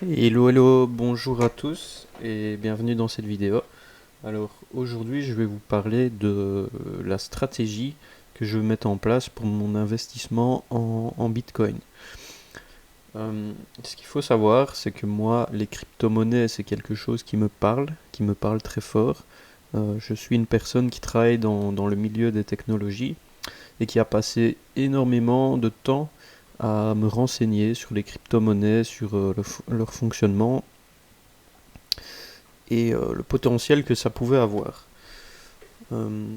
Hello, bonjour à tous et bienvenue dans cette vidéo. Alors aujourd'hui je vais vous parler de la stratégie que je vais mettre en place pour mon investissement en Bitcoin. Ce qu'il faut savoir, c'est que moi les crypto-monnaies c'est quelque chose qui me parle très fort. Je suis une personne qui travaille dans le milieu des technologies et qui a passé énormément de temps à me renseigner sur les crypto-monnaies, sur leur fonctionnement et le potentiel que ça pouvait avoir. Euh,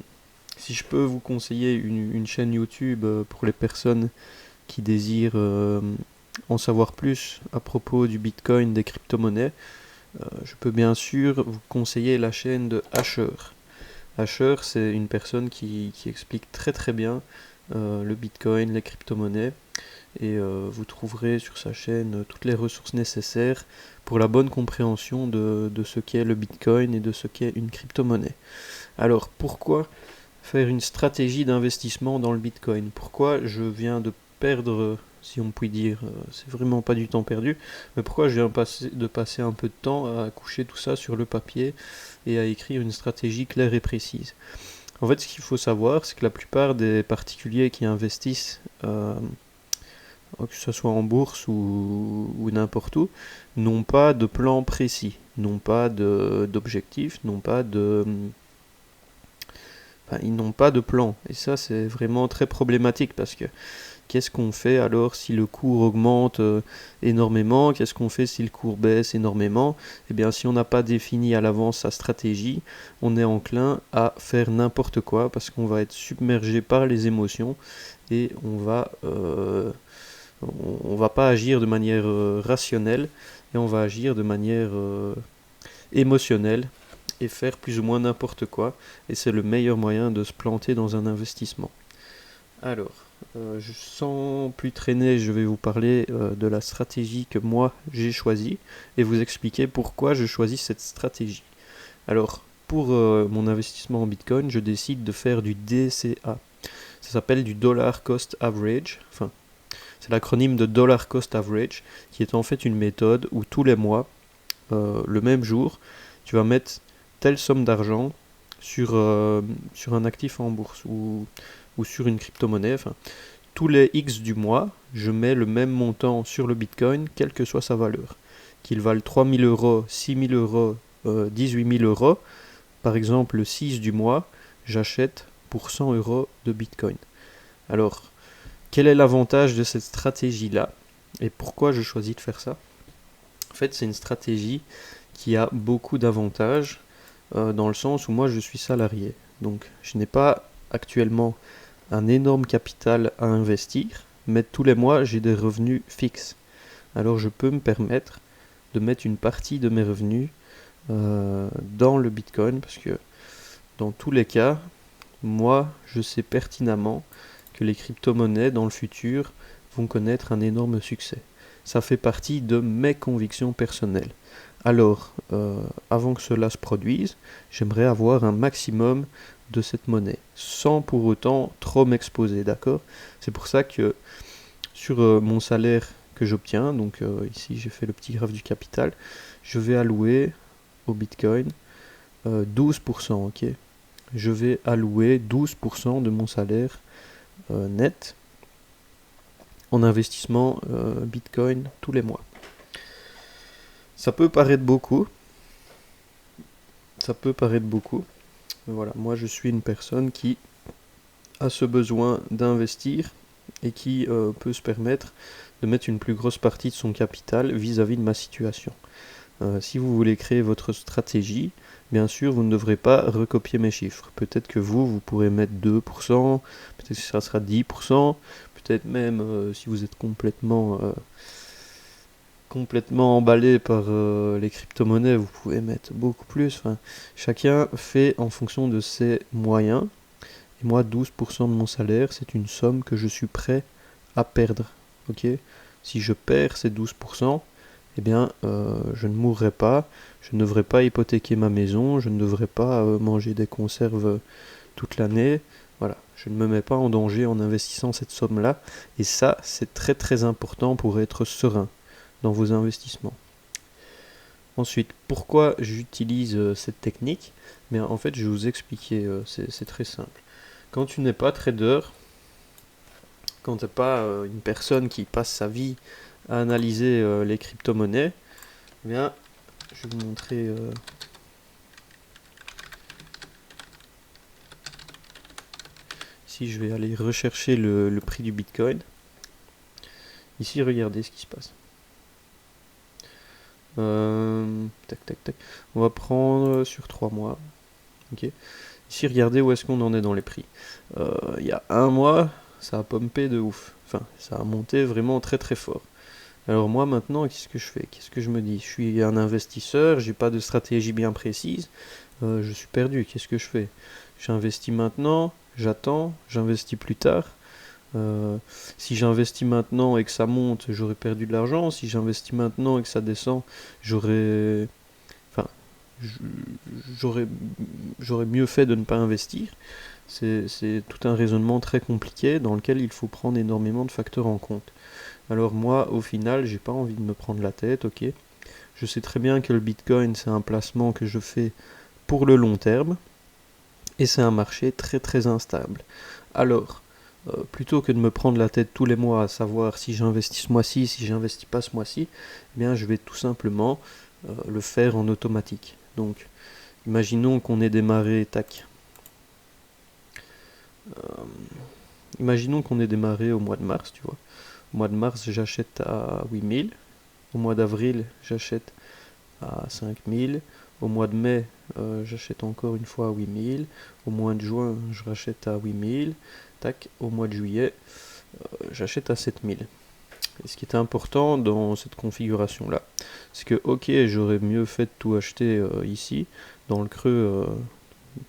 Si je peux vous conseiller une chaîne YouTube pour les personnes qui désirent en savoir plus à propos du Bitcoin, des crypto-monnaies, je peux bien sûr vous conseiller la chaîne de Asher. Asher, c'est une personne qui explique très très bien le Bitcoin, les crypto-monnaies, et vous trouverez sur sa chaîne toutes les ressources nécessaires pour la bonne compréhension de ce qu'est le Bitcoin et de ce qu'est une crypto-monnaie. Alors pourquoi faire une stratégie d'investissement dans le Bitcoin? Pourquoi je viens de perdre, si on peut dire, c'est vraiment pas du temps perdu, mais pourquoi je viens de passer un peu de temps à coucher tout ça sur le papier et à écrire une stratégie claire et précise? En fait, ce qu'il faut savoir, c'est que la plupart des particuliers qui investissent que ce soit en bourse ou n'importe où, n'ont pas de plan précis, n'ont pas d'objectif, enfin, ils n'ont pas de plan. Et ça, c'est vraiment très problématique parce que qu'est-ce qu'on fait alors si le cours augmente énormément? Qu'est-ce qu'on fait si le cours baisse énormément? Eh bien, si on n'a pas défini à l'avance sa stratégie, on est enclin à faire n'importe quoi parce qu'on va être submergé par les émotions et on va pas agir de manière rationnelle et on va agir de manière émotionnelle et faire plus ou moins n'importe quoi. Et c'est le meilleur moyen de se planter dans un investissement. Alors, sans plus traîner, je vais vous parler de la stratégie que moi j'ai choisie et vous expliquer pourquoi je choisis cette stratégie. Alors, pour mon investissement en Bitcoin, je décide de faire du DCA. Ça s'appelle du Dollar Cost Average. Enfin, c'est l'acronyme de Dollar Cost Average, qui est en fait une méthode où tous les mois, le même jour, tu vas mettre telle somme d'argent sur un actif en bourse ou sur une crypto-monnaie. Enfin, tous les X du mois, je mets le même montant sur le Bitcoin, quelle que soit sa valeur. Qu'il vaille 3000 euros, 6000 euros, 18 000 euros. Par exemple, le 6 du mois, j'achète pour 100 euros de Bitcoin. Alors, quel est l'avantage de cette stratégie-là et pourquoi je choisis de faire ça? En fait, c'est une stratégie qui a beaucoup d'avantages dans le sens où moi je suis salarié. Donc, je n'ai pas actuellement un énorme capital à investir, mais tous les mois j'ai des revenus fixes. Alors, je peux me permettre de mettre une partie de mes revenus dans le Bitcoin parce que dans tous les cas, moi je sais pertinemment que les crypto-monnaies dans le futur vont connaître un énorme succès. Ça fait partie de mes convictions personnelles. Alors, avant que cela se produise, j'aimerais avoir un maximum de cette monnaie, sans pour autant trop m'exposer, d'accord? C'est pour ça que sur mon salaire que j'obtiens, donc ici j'ai fait le petit graphe du capital, je vais allouer au Bitcoin 12%, ok? Je vais allouer 12% de mon salaire net en investissement Bitcoin tous les mois. Ça peut paraître beaucoup, ça peut paraître beaucoup. Mais voilà, moi je suis une personne qui a ce besoin d'investir et qui peut se permettre de mettre une plus grosse partie de son capital vis-à-vis de ma situation. Si vous voulez créer votre stratégie, bien sûr, vous ne devrez pas recopier mes chiffres. Peut-être que vous pourrez mettre 2%, peut-être que ça sera 10%, peut-être même si vous êtes complètement emballé par les crypto-monnaies, vous pouvez mettre beaucoup plus. Enfin, chacun fait en fonction de ses moyens. Et moi, 12% de mon salaire, c'est une somme que je suis prêt à perdre. Ok? Si je perds ces 12%, eh bien, je ne mourrai pas, je ne devrais pas hypothéquer ma maison, je ne devrais pas manger des conserves toute l'année. Voilà, je ne me mets pas en danger en investissant cette somme-là. Et ça, c'est très très important pour être serein dans vos investissements. Ensuite, pourquoi j'utilise cette technique? Mais en fait, je vais vous expliquer, c'est très simple. Quand tu n'es pas trader, quand tu n'es pas une personne qui passe sa vie à analyser les crypto-monnaies, eh bien, je vais vous montrer. Ici, je vais aller rechercher le prix du Bitcoin. Ici, regardez ce qui se passe. Tac, tac, tac. On va prendre sur 3 mois. Ok. Ici, regardez où est-ce qu'on en est dans les prix. Il y a un mois, ça a pumpé de ouf. Enfin, ça a monté vraiment très très fort. Alors moi maintenant, qu'est-ce que je fais? Qu'est-ce que je me dis? Je suis un investisseur, j'ai pas de stratégie bien précise, je suis perdu, qu'est-ce que je fais? J'investis maintenant, j'attends, j'investis plus tard. Euh, Si j'investis maintenant et que ça monte, j'aurais perdu de l'argent. Si j'investis maintenant et que ça descend, j'aurais, enfin, j- j'aurais, j'aurais mieux fait de ne pas investir. C'est tout un raisonnement très compliqué dans lequel il faut prendre énormément de facteurs en compte. Alors moi, au final, j'ai pas envie de me prendre la tête, ok. Je sais très bien que le Bitcoin, c'est un placement que je fais pour le long terme, et c'est un marché très très instable. Alors, plutôt que de me prendre la tête tous les mois à savoir si j'investis ce mois-ci, si j'investis pas ce mois-ci, eh bien je vais tout simplement le faire en automatique. Donc, imaginons qu'on ait démarré, tac. Euh, Imaginons qu'on ait démarré au mois de mars, tu vois. Au mois de mars, j'achète à 8000. Au mois d'avril, j'achète à 5000. Au mois de mai, j'achète encore une fois à 8000. Au mois de juin, je rachète à 8000. Tac, au mois de juillet, j'achète à 7000. Et ce qui est important dans cette configuration-là, c'est que, ok, j'aurais mieux fait de tout acheter ici, dans le creux,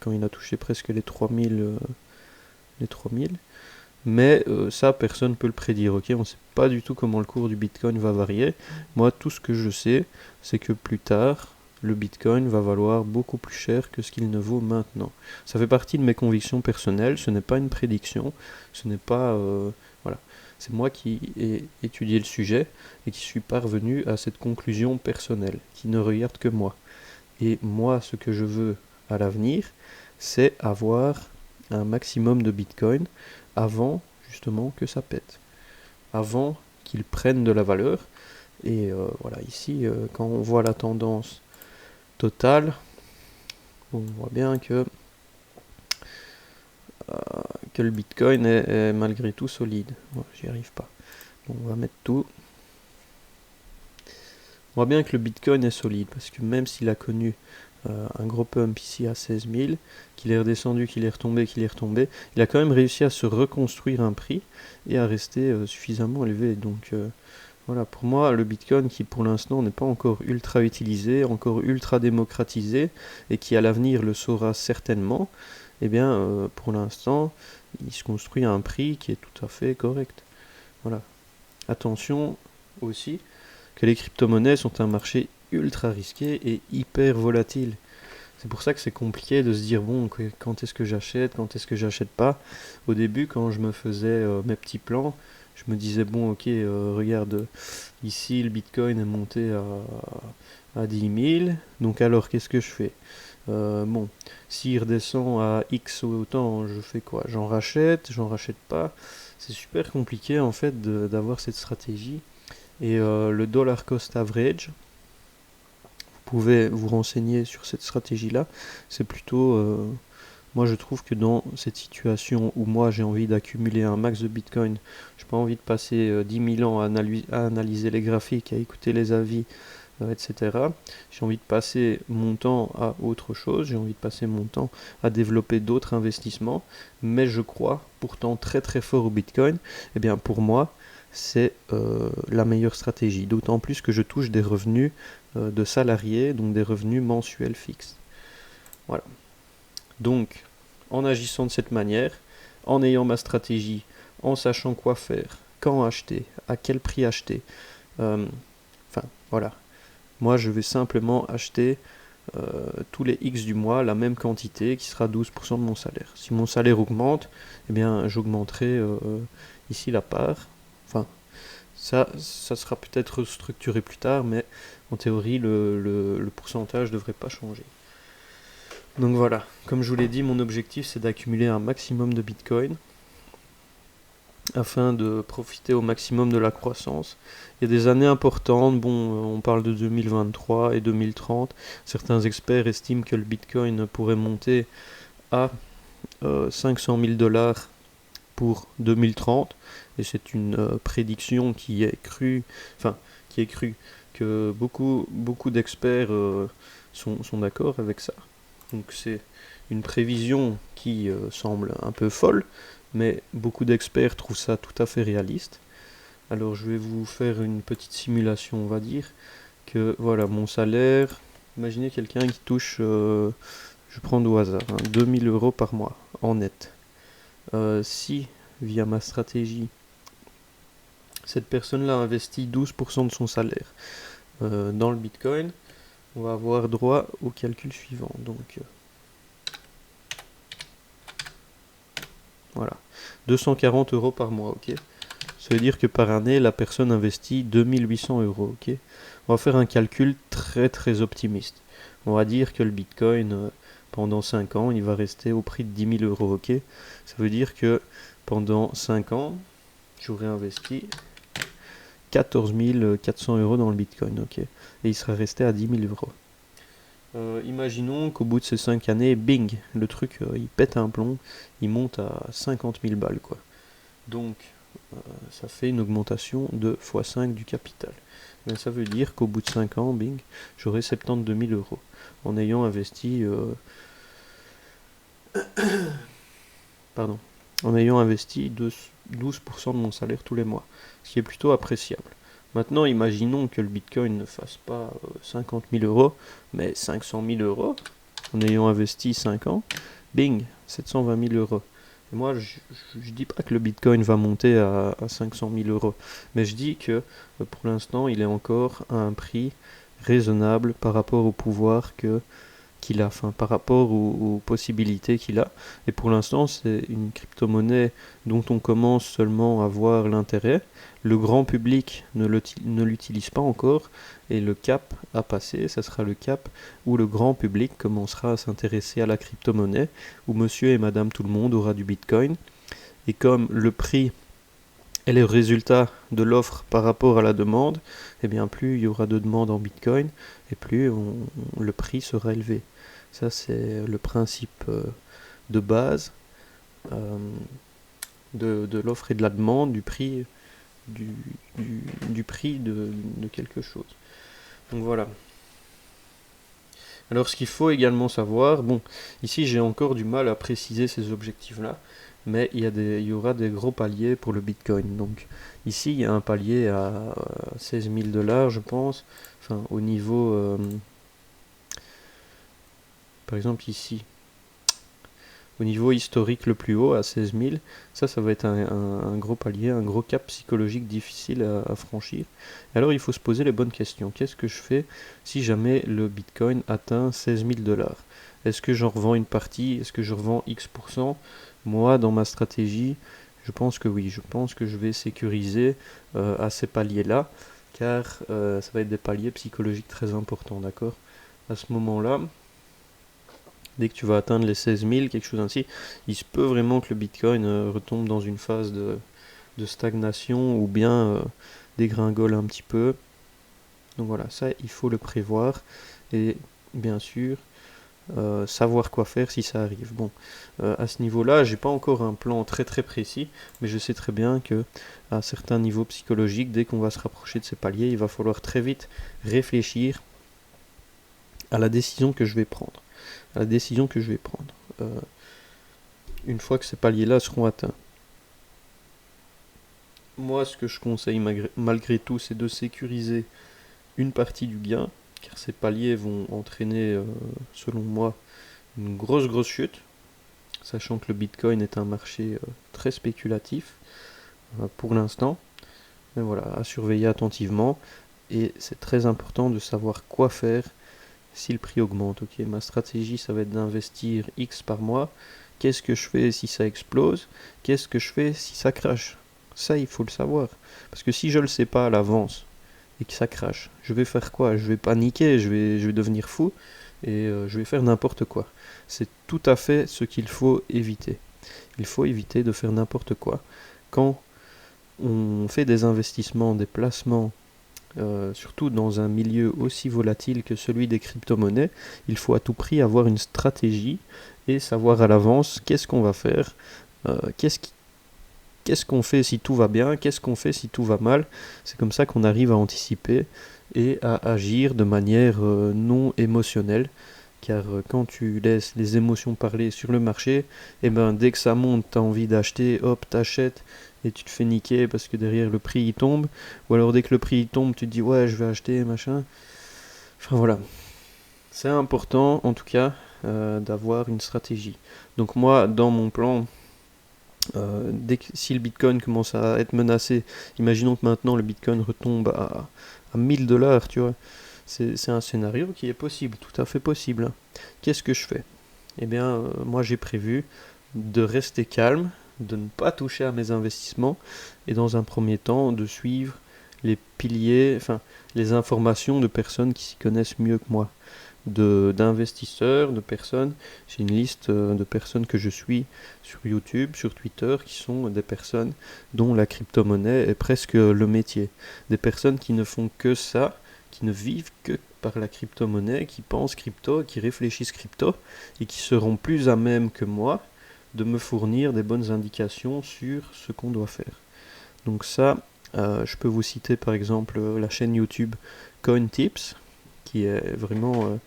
quand il a touché presque les 3000, mais ça, personne ne peut le prédire, ok? On ne sait pas du tout comment le cours du Bitcoin va varier. Moi, tout ce que je sais, c'est que plus tard, le Bitcoin va valoir beaucoup plus cher que ce qu'il ne vaut maintenant. Ça fait partie de mes convictions personnelles, ce n'est pas une prédiction, ce n'est pas... voilà. C'est moi qui ai étudié le sujet et qui suis parvenu à cette conclusion personnelle, qui ne regarde que moi. Et moi, ce que je veux à l'avenir, c'est avoir un maximum de Bitcoin avant justement que ça pète, avant qu'ils prennent de la valeur. Et voilà, ici, quand on voit la tendance totale, on voit bien que le Bitcoin est malgré tout solide. Bon, j'y arrive pas. Bon, on va mettre tout. On voit bien que le Bitcoin est solide parce que même s'il a connu un gros pump ici à 16 000, qu'il est redescendu, qu'il est retombé, il a quand même réussi à se reconstruire un prix et à rester suffisamment élevé. Donc voilà, pour moi, le Bitcoin qui pour l'instant n'est pas encore ultra utilisé, encore ultra démocratisé et qui à l'avenir le sera certainement, eh bien pour l'instant, il se construit à un prix qui est tout à fait correct. Voilà. Attention aussi que les crypto-monnaies sont un marché ultra risqué et hyper volatile. C'est pour ça que c'est compliqué de se dire bon, quand est-ce que j'achète, quand est-ce que j'achète pas. Au début, quand je me faisais mes petits plans, je me disais bon, ok, regarde, ici le Bitcoin est monté à 10 000, donc alors qu'est-ce que je fais? Bon, s'il redescend à X autant, je fais quoi? J'en rachète pas. C'est super compliqué en fait d'avoir cette stratégie. Et le dollar cost average, vous pouvez vous renseigner sur cette stratégie-là. C'est plutôt, moi je trouve que dans cette situation où moi j'ai envie d'accumuler un max de Bitcoin, j'ai pas envie de passer 10 000 ans à analyser les graphiques, à écouter les avis, etc. J'ai envie de passer mon temps à autre chose, j'ai envie de passer mon temps à développer d'autres investissements, mais je crois pourtant très très fort au Bitcoin. Eh bien pour moi, c'est la meilleure stratégie. D'autant plus que je touche des revenus de salariés, donc des revenus mensuels fixes. Voilà. Donc, en agissant de cette manière, en ayant ma stratégie, en sachant quoi faire, quand acheter, à quel prix acheter, enfin voilà. Moi, je vais simplement acheter tous les X du mois la même quantité qui sera 12% de mon salaire. Si mon salaire augmente, eh bien j'augmenterai ici la part. Enfin, Ça sera peut-être structuré plus tard, mais en théorie, le pourcentage devrait pas changer. Donc voilà, comme je vous l'ai dit, mon objectif c'est d'accumuler un maximum de Bitcoin afin de profiter au maximum de la croissance. Il y a des années importantes, bon, on parle de 2023 et 2030. Certains experts estiment que le Bitcoin pourrait monter à 500 000 dollars pour 2030, et c'est une prédiction qui est crue, que beaucoup d'experts sont d'accord avec ça. Donc c'est une prévision qui semble un peu folle, mais beaucoup d'experts trouvent ça tout à fait réaliste. Alors je vais vous faire une petite simulation, on va dire que voilà mon salaire. Imaginez quelqu'un qui touche, je prends au hasard, 2000 euros par mois en net. Si via ma stratégie, cette personne-là investit 12% de son salaire dans le Bitcoin, on va avoir droit au calcul suivant. Donc voilà, 240 euros par mois, ok. Ça veut dire que par année, la personne investit 2800 euros, ok. On va faire un calcul très très optimiste. On va dire que le Bitcoin, pendant 5 ans, il va rester au prix de 10 000 euros, ok. Ça veut dire que pendant 5 ans, j'aurais investi 14 400 euros dans le Bitcoin, ok. Et il sera resté à 10 000 euros. Imaginons qu'au bout de ces 5 années, bing, le truc, il pète un plomb, il monte à 50 000 balles, quoi. Donc, ça fait une augmentation de x5 du capital. Mais ça veut dire qu'au bout de 5 ans, bing, j'aurai 72 000 euros en ayant investi en ayant investi 12% de mon salaire tous les mois, ce qui est plutôt appréciable. Maintenant, imaginons que le Bitcoin ne fasse pas 50 000 euros, mais 500 000 euros, en ayant investi 5 ans, bing, 720 000 euros. Et moi, je dis pas que le Bitcoin va monter à 500 000 euros, mais je dis que pour l'instant, il est encore à un prix raisonnable par rapport au pouvoir qu'il a, enfin par rapport aux possibilités qu'il a. Et pour l'instant, c'est une crypto-monnaie dont on commence seulement à voir l'intérêt. Le grand public ne l'utilise pas encore, et le cap à passer, ça sera le cap où le grand public commencera à s'intéresser à la crypto-monnaie, où monsieur et madame tout le monde aura du Bitcoin. Et comme le prix est le résultat de l'offre par rapport à la demande, et bien plus il y aura de demandes en Bitcoin, et plus le prix sera élevé. Ça, c'est le principe de base de l'offre et de la demande, du prix, du prix de quelque chose. Donc voilà. Alors ce qu'il faut également savoir, bon, ici j'ai encore du mal à préciser ces objectifs-là, mais il y aura des gros paliers pour le Bitcoin. Donc ici il y a un palier à 16 000 dollars, je pense, enfin au niveau, par exemple ici, au niveau historique le plus haut, à 16 000, ça va être un gros palier, un gros cap psychologique difficile à franchir. Alors il faut se poser les bonnes questions. Qu'est-ce que je fais si jamais le Bitcoin atteint 16 000 dollars? Est-ce que j'en revends une partie? Est-ce que je revends X%? Moi, dans ma stratégie, je pense que oui. Je pense que je vais sécuriser à ces paliers-là, car ça va être des paliers psychologiques très importants, d'accord? À ce moment-là, dès que tu vas atteindre les 16 000, quelque chose ainsi, il se peut vraiment que le Bitcoin retombe dans une phase de stagnation ou bien dégringole un petit peu. Donc voilà, ça il faut le prévoir et bien sûr savoir quoi faire si ça arrive. Bon, à ce niveau-là, j'ai pas encore un plan très très précis, mais je sais très bien que à certains niveaux psychologiques, dès qu'on va se rapprocher de ces paliers, il va falloir très vite réfléchir à la décision que je vais prendre. Une fois que ces paliers-là seront atteints. Moi, ce que je conseille malgré tout, c'est de sécuriser une partie du gain, car ces paliers vont entraîner, selon moi, une grosse chute, sachant que le Bitcoin est un marché très spéculatif pour l'instant. Mais voilà, à surveiller attentivement, et c'est très important de savoir quoi faire si le prix augmente. Ok, ma stratégie, ça va être d'investir X par mois. Qu'est-ce que je fais si ça explose? Qu'est-ce que je fais si ça crache? Ça, il faut le savoir. Parce que si je le sais pas à l'avance et que ça crache, je vais faire quoi? Je vais paniquer, je vais devenir fou et je vais faire n'importe quoi. C'est tout à fait ce qu'il faut éviter. Il faut éviter de faire n'importe quoi. Quand on fait des investissements, des placements, surtout dans un milieu aussi volatile que celui des crypto-monnaies, il faut à tout prix avoir une stratégie et savoir à l'avance qu'est-ce qu'on va faire, euh, qu'est-ce qui- qu'est-ce qu'on fait si tout va bien, qu'est-ce qu'on fait si tout va mal. C'est comme ça qu'on arrive à anticiper et à agir de manière non émotionnelle. Car quand tu laisses les émotions parler sur le marché, et ben dès que ça monte, tu as envie d'acheter, hop, t'achètes et tu te fais niquer parce que derrière le prix il tombe. Ou alors dès que le prix il tombe, tu te dis ouais, je vais acheter, machin. Enfin voilà. C'est important en tout cas d'avoir une stratégie. Donc moi, dans mon plan, si le Bitcoin commence à être menacé, imaginons que maintenant le Bitcoin retombe à 1000 $, tu vois. C'est un scénario qui est possible, tout à fait possible, hein. Qu'est-ce que je fais? Eh bien, moi j'ai prévu de rester calme, de ne pas toucher à mes investissements et dans un premier temps de suivre les piliers, enfin les informations de personnes qui s'y connaissent mieux que moi, d'investisseurs, de personnes. J'ai une liste de personnes que je suis sur YouTube, sur Twitter, qui sont des personnes dont la crypto-monnaie est presque le métier. Des personnes qui ne font que ça, qui ne vivent que par la crypto-monnaie, qui pensent crypto, qui réfléchissent crypto, et qui seront plus à même que moi de me fournir des bonnes indications sur ce qu'on doit faire. Donc ça, je peux vous citer par exemple la chaîne YouTube CoinTips, qui est vraiment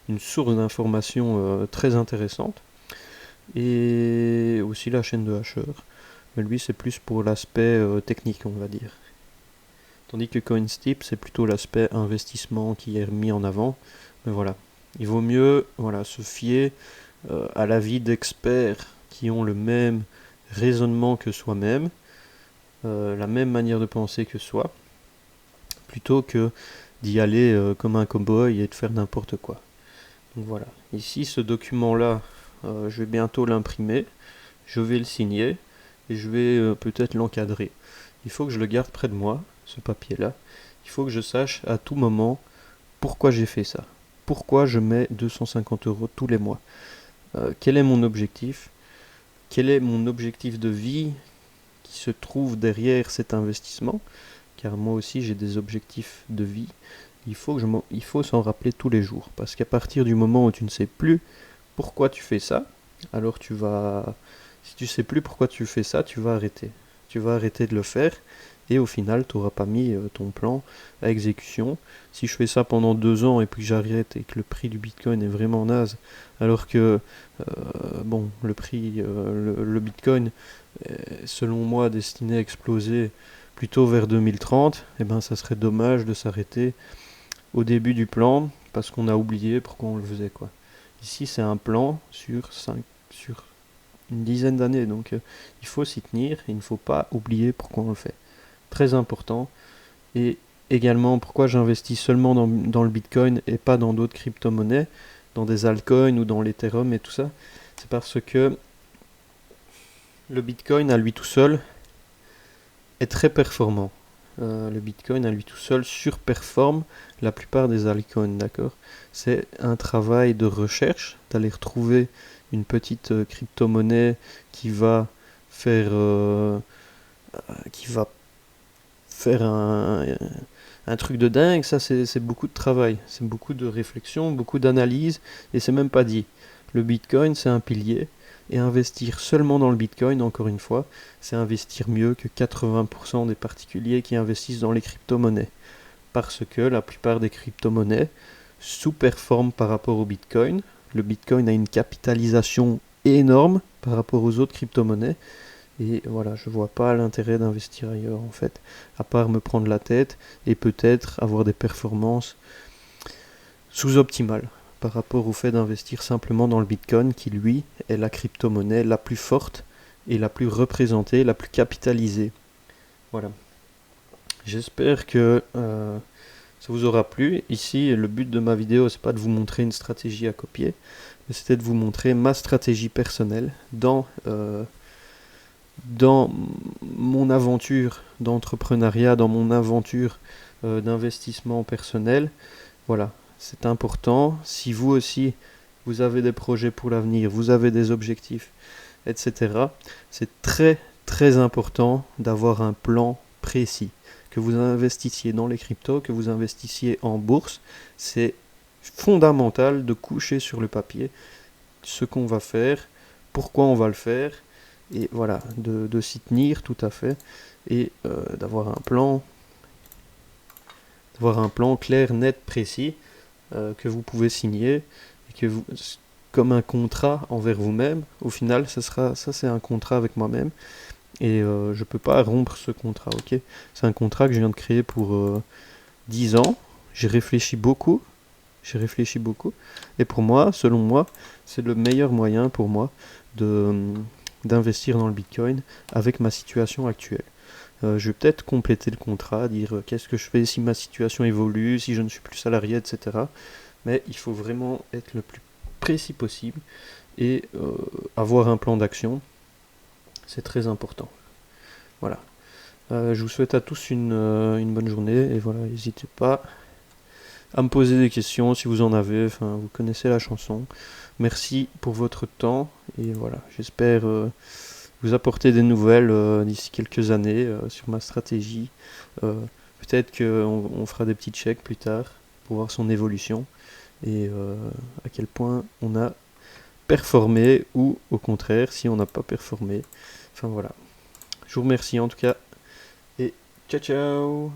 une source d'informations très intéressante, et aussi la chaîne de Hasher. Mais lui, c'est plus pour l'aspect technique, on va dire. Tandis que CoinTips, c'est plutôt l'aspect investissement qui est mis en avant. Mais voilà, il vaut mieux se fier à l'avis d'experts qui ont le même raisonnement que soi-même, la même manière de penser que soi, plutôt que d'y aller comme un cow-boy et de faire n'importe quoi. Donc voilà, ici ce document-là, je vais bientôt l'imprimer, je vais le signer et je vais peut-être l'encadrer. Il faut que je le garde près de moi, ce papier-là. Il faut que je sache à tout moment pourquoi j'ai fait ça. Pourquoi je mets 250 € tous les mois. Quel est mon objectif? Quel est mon objectif de vie qui se trouve derrière cet investissement? Car moi aussi j'ai des objectifs de vie. Il faut s'en rappeler tous les jours. Parce qu'à partir du moment où tu ne sais plus pourquoi tu fais ça, alors si tu sais plus pourquoi tu fais ça, tu vas arrêter. Tu vas arrêter de le faire et au final tu n'auras pas mis ton plan à exécution. Si je fais ça pendant 2 ans et puis que j'arrête et que le prix du Bitcoin est vraiment naze, alors que le Bitcoin est selon moi destiné à exploser plutôt vers 2030, eh ben ça serait dommage de s'arrêter au début du plan parce qu'on a oublié pourquoi on le faisait, quoi. Ici c'est un plan sur une dizaine d'années, donc il faut s'y tenir et il ne faut pas oublier pourquoi on le fait. Très important. Et également pourquoi j'investis seulement dans le Bitcoin et pas dans d'autres crypto-monnaies, dans des altcoins ou dans l'Ethereum et tout ça. C'est parce que le Bitcoin à lui tout seul est très performant. Le Bitcoin à lui tout seul surperforme la plupart des altcoins, d'accord? C'est un travail de recherche d'aller retrouver une petite crypto-monnaie qui va faire qui va faire un truc de dingue. Ça c'est beaucoup de travail, c'est beaucoup de réflexion, beaucoup d'analyse, et c'est même pas dit. Le Bitcoin c'est un pilier, et investir seulement dans le Bitcoin, encore une fois, c'est investir mieux que 80% des particuliers qui investissent dans les crypto-monnaies. Parce que la plupart des crypto-monnaies sous-performent par rapport au Bitcoin. Le Bitcoin a une capitalisation énorme par rapport aux autres crypto-monnaies. Et voilà, je vois pas l'intérêt d'investir ailleurs en fait, à part me prendre la tête et peut-être avoir des performances sous-optimales par rapport au fait d'investir simplement dans le Bitcoin qui lui est la crypto-monnaie la plus forte et la plus représentée, la plus capitalisée. Voilà. J'espère que ça vous aura plu. Ici, le but de ma vidéo, c'est pas de vous montrer une stratégie à copier, mais c'était de vous montrer ma stratégie personnelle dans mon aventure d'entrepreneuriat, dans mon aventure d'investissement personnel. Voilà, c'est important. Si vous aussi, vous avez des projets pour l'avenir, vous avez des objectifs, etc., c'est très très important d'avoir un plan précis. Que vous investissiez dans les cryptos, que vous investissiez en bourse, c'est fondamental de coucher sur le papier ce qu'on va faire, pourquoi on va le faire, et voilà, de s'y tenir tout à fait, et d'avoir un plan clair, net, précis, que vous pouvez signer, et que vous, comme un contrat envers vous-même. Au final, ça c'est un contrat avec moi-même, et je peux pas rompre ce contrat, ok? C'est un contrat que je viens de créer pour 10 ans. J'ai réfléchi beaucoup, j'ai réfléchi beaucoup. Et pour moi, selon moi, c'est le meilleur moyen pour moi de d'investir dans le Bitcoin avec ma situation actuelle. Je vais peut-être compléter le contrat, dire qu'est-ce que je fais si ma situation évolue, si je ne suis plus salarié, etc. Mais il faut vraiment être le plus précis possible et avoir un plan d'action. C'est très important. Voilà. Je vous souhaite à tous une bonne journée et voilà, n'hésitez pas à me poser des questions si vous en avez, enfin vous connaissez la chanson. Merci pour votre temps et voilà, j'espère vous apporter des nouvelles d'ici quelques années sur ma stratégie. Euh, Peut-être qu'on fera des petits checks plus tard pour voir son évolution et à quel point on a performé ou au contraire si on n'a pas performé. Enfin voilà. Je vous remercie en tout cas et ciao ciao.